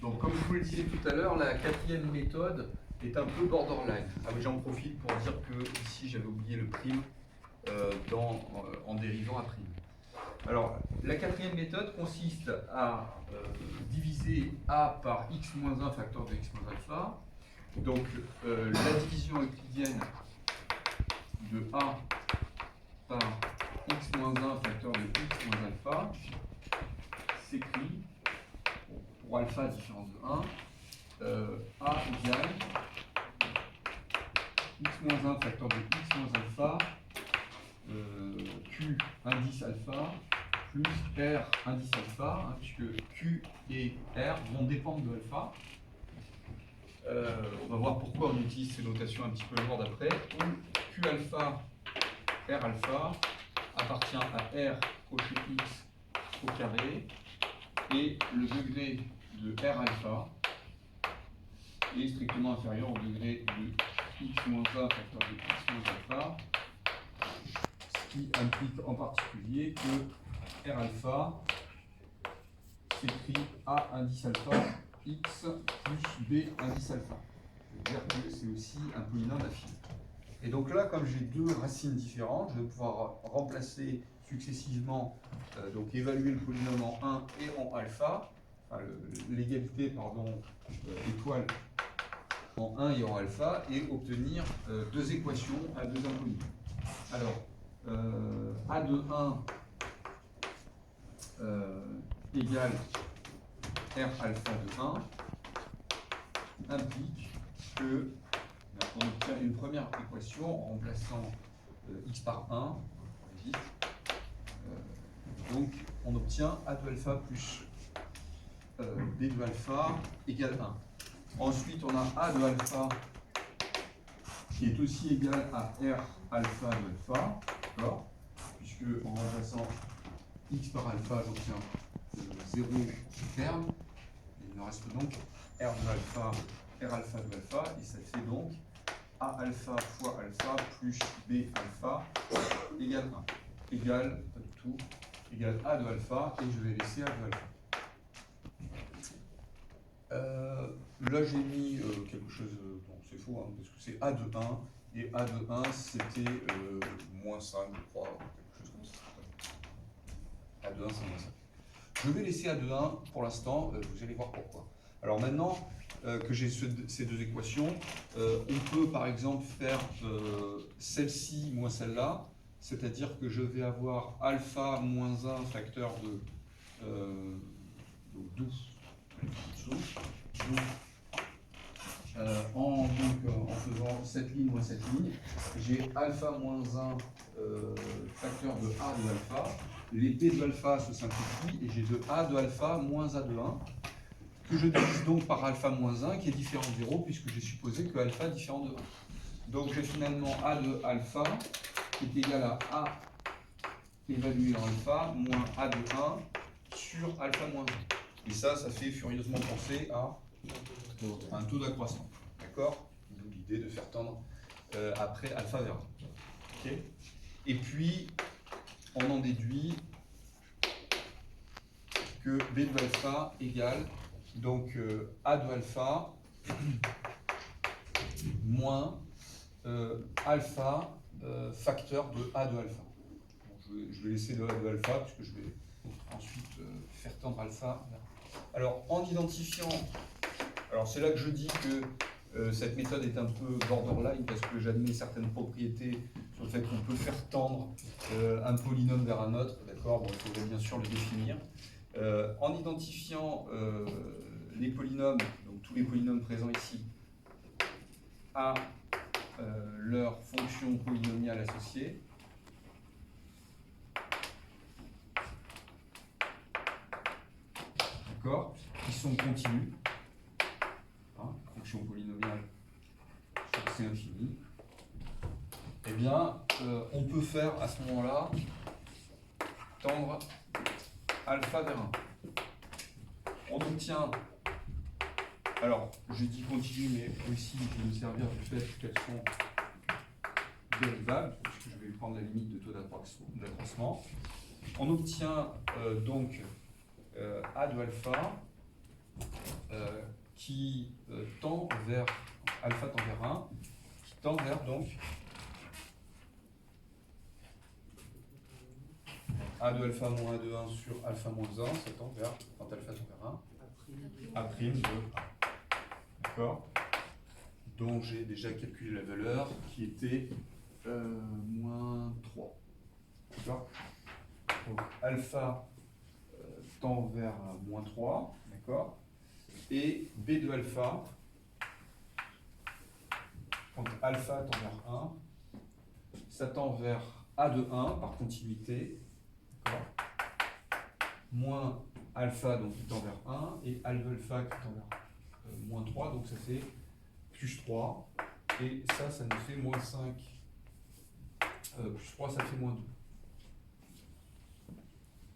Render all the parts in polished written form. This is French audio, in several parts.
Donc, comme je vous le disais tout à l'heure, la quatrième méthode est un peu borderline. Ah oui, j'en profite pour dire que ici j'avais oublié le prime en dérivant à prime. Alors, la quatrième méthode consiste à diviser a par x moins 1 facteur de x moins alpha. Donc, la division euclidienne de a par x moins 1 facteur de x moins alpha s'écrit, pour alpha différence de 1, a égale x moins 1 facteur de x moins alpha q indice alpha plus r indice alpha, hein, puisque q et r vont dépendre de alpha. On va voir pourquoi on utilise ces notations un petit peu lourdes après, où q alpha, r alpha appartient à r coché x au carré, et le degré de r alpha est strictement inférieur au degré de x moins 1 facteur de x moins alpha, ce qui implique en particulier que r alpha s'écrit a indice alpha x plus b indice alpha. C'est-à-dire que c'est aussi un polynôme affine. Et donc là, comme j'ai deux racines différentes, je vais pouvoir remplacer successivement, donc évaluer le polynôme en 1 et en alpha, enfin l'égalité, pardon, étoile en 1 et en alpha, et obtenir deux équations à deux inconnus. Alors, a de 1 égale r alpha de 1 implique que on obtient une première équation en remplaçant x par 1. Donc on obtient a de alpha plus b de alpha égale 1. Ensuite on a a de alpha qui est aussi égal à r alpha de alpha, d'accord, puisque en remplaçant x par alpha j'obtiens 0 terme. Il me reste donc r de alpha, r alpha de alpha, et ça fait donc a alpha fois alpha plus b alpha égale 1. Égale, pas du tout, égale a de alpha, et je vais laisser a de alpha. Là j'ai mis quelque chose, bon c'est faux, hein, parce que c'est a de 1, et a de 1 c'était moins 5, je crois, quelque chose comme ça. A de 1 c'est moins 5. Je vais laisser a de 1 pour l'instant, vous allez voir pourquoi. Alors maintenant que j'ai ces deux équations, on peut par exemple faire celle-ci moins celle-là, c'est-à-dire que je vais avoir alpha moins 1 facteur de d'où en faisant cette ligne moins cette ligne, j'ai alpha moins 1 facteur de a de alpha. Les b de alpha se simplifient et j'ai de a de alpha moins a de 1 que je divise donc par alpha moins 1 qui est différent de 0 puisque j'ai supposé que alpha est différent de 1. Donc j'ai finalement a de alpha qui est égal à a évalué en alpha moins a de 1 sur alpha moins 1. Et ça fait furieusement penser à un taux d'accroissement. D'accord? D'où l'idée de faire tendre après alpha vers 1. Okay. Et puis, on en déduit que b de alpha égale donc a de alpha moins alpha facteur de a de alpha. Bon, je vais laisser de a de alpha puisque je vais ensuite faire tendre alpha. Alors, en identifiant, alors c'est là que je dis que cette méthode est un peu borderline parce que j'admets certaines propriétés sur le fait qu'on peut faire tendre un polynôme vers un autre, d'accord, bon, il faudrait bien sûr le définir. En identifiant les polynômes, donc tous les polynômes présents ici, à leur fonction polynomiale associée, d'accord, qui sont continus, hein, fonction polynomiale c'est infini, eh bien, on peut faire à ce moment-là tendre alpha vers 1. On obtient, alors je dis continu, mais aussi je vais me servir du fait qu'elles sont dérivables, puisque je vais prendre la limite de taux d'accroissement. On obtient donc a de alpha qui tend vers alpha tend vers 1, qui tend vers donc A de alpha moins A de 1 sur alpha moins 1, ça tend vers, quand alpha tend vers 1, A prime de 1. D'accord? Donc j'ai déjà calculé la valeur qui était moins 3. D'accord? Donc alpha tend vers moins 3, d'accord? Et B de alpha, quand alpha tend vers 1, ça tend vers A de 1 par continuité, d'accord? Moins alpha donc qui tend vers 1, et alpha qui tend vers moins 3, donc ça fait plus 3, et ça nous fait moins 5. Plus 3, ça fait moins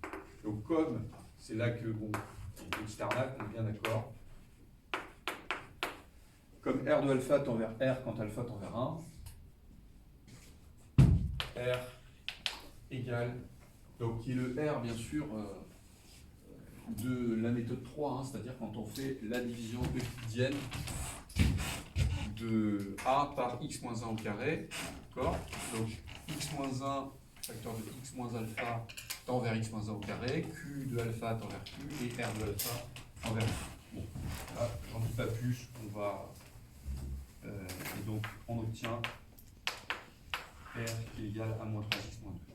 2. Donc comme c'est là que, bon, il y a une petite arnaque, on est bien d'accord. Comme R de alpha tend vers R quand alpha tend vers 1, R égale, donc qui est le R bien sûr de la méthode 3, hein, c'est-à-dire quand on fait la division euclidienne de A par x moins 1 au carré, d'accord? Donc x moins 1, facteur de x moins alpha tend vers x moins 1 au carré, q de alpha tend vers q, et r de alpha tend vers q. Bon, là, j'en dis pas plus, on va... et donc on obtient R qui est égal à moins 3x moins 2.